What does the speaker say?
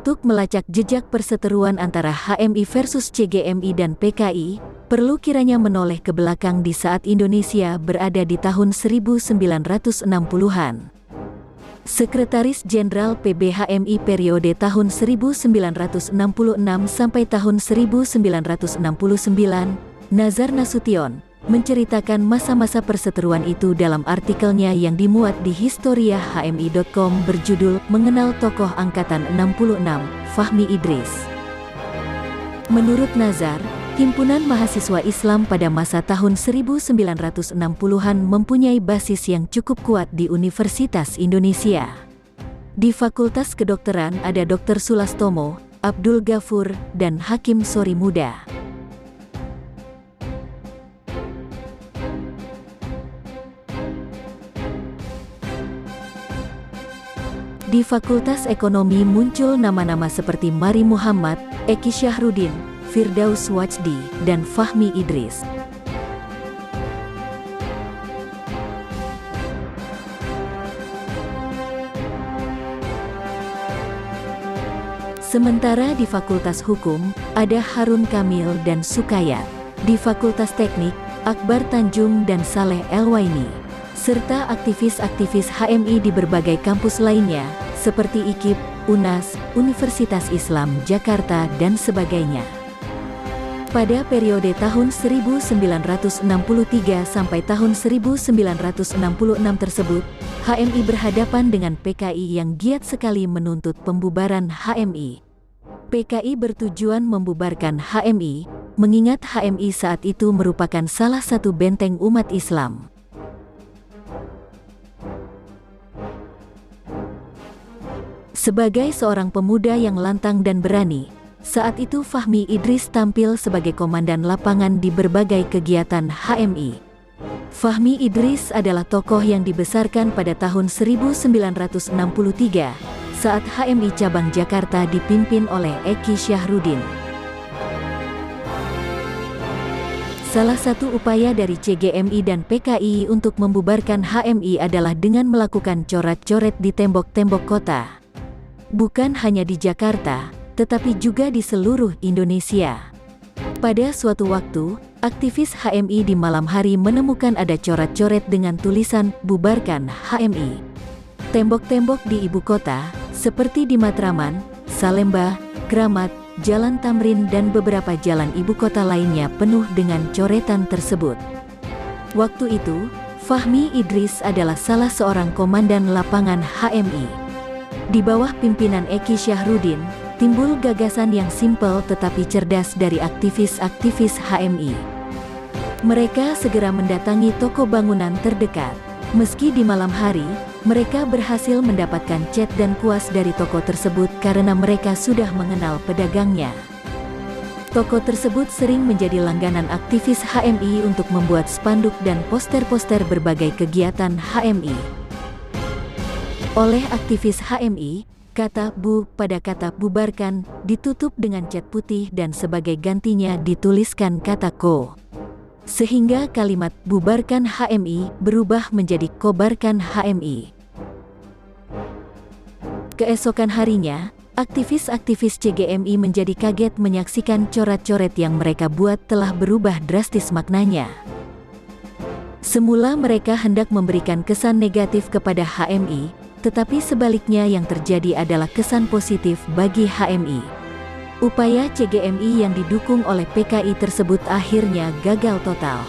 Untuk melacak jejak perseteruan antara HMI versus CGMI dan PKI, perlu kiranya menoleh ke belakang di saat Indonesia berada di tahun 1960-an. Sekretaris Jenderal PB periode tahun 1966 sampai tahun 1969, Nazar Nasution, menceritakan masa-masa perseteruan itu dalam artikelnya yang dimuat di historiahmi.com berjudul Mengenal Tokoh Angkatan 66, Fahmi Idris. Menurut Nazar, Himpunan Mahasiswa Islam pada masa tahun 1960-an mempunyai basis yang cukup kuat di Universitas Indonesia. Di Fakultas Kedokteran ada Dr. Sulastomo, Abdul Ghafur, dan Hakim Sori Muda. Di Fakultas Ekonomi muncul nama-nama seperti Mari Muhammad, Eki Syahrudin, Firdaus Wajdi, dan Fahmi Idris. Sementara di Fakultas Hukum, ada Harun Kamil dan Sukayat. Di Fakultas Teknik, Akbar Tanjung dan Saleh Elwaini. Serta aktivis-aktivis HMI di berbagai kampus lainnya, seperti IKIP, UNAS, Universitas Islam Jakarta, dan sebagainya. Pada periode tahun 1963 sampai tahun 1966 tersebut, HMI berhadapan dengan PKI yang giat sekali menuntut pembubaran HMI. PKI bertujuan membubarkan HMI, mengingat HMI saat itu merupakan salah satu benteng umat Islam. Sebagai seorang pemuda yang lantang dan berani, saat itu Fahmi Idris tampil sebagai komandan lapangan di berbagai kegiatan HMI. Fahmi Idris adalah tokoh yang dibesarkan pada tahun 1963, saat HMI Cabang Jakarta dipimpin oleh Eki Syahrudin. Salah satu upaya dari CGMI dan PKI untuk membubarkan HMI adalah dengan melakukan coret-coret di tembok-tembok kota. Bukan hanya di Jakarta, tetapi juga di seluruh Indonesia. Pada suatu waktu, aktivis HMI di malam hari menemukan ada coret-coret dengan tulisan "Bubarkan HMI". Tembok-tembok di ibu kota, seperti di Matraman, Salemba, Kramat, Jalan Tamrin dan beberapa jalan ibu kota lainnya penuh dengan coretan tersebut. Waktu itu, Fahmi Idris adalah salah seorang komandan lapangan HMI. Di bawah pimpinan Eki Syahrudin, timbul gagasan yang simpel tetapi cerdas dari aktivis-aktivis HMI. Mereka segera mendatangi toko bangunan terdekat. Meski di malam hari, mereka berhasil mendapatkan cat dan kuas dari toko tersebut karena mereka sudah mengenal pedagangnya. Toko tersebut sering menjadi langganan aktivis HMI untuk membuat spanduk dan poster-poster berbagai kegiatan HMI. Oleh aktivis HMI, kata "bu" pada kata "bubarkan" ditutup dengan cat putih dan sebagai gantinya dituliskan kata "ko". Sehingga kalimat "bubarkan HMI" berubah menjadi "kobarkan HMI". Keesokan harinya, aktivis-aktivis CGMI menjadi kaget menyaksikan coret-coret yang mereka buat telah berubah drastis maknanya. Semula mereka hendak memberikan kesan negatif kepada HMI, tetapi sebaliknya yang terjadi adalah kesan positif bagi HMI. Upaya CGMI yang didukung oleh PKI tersebut akhirnya gagal total.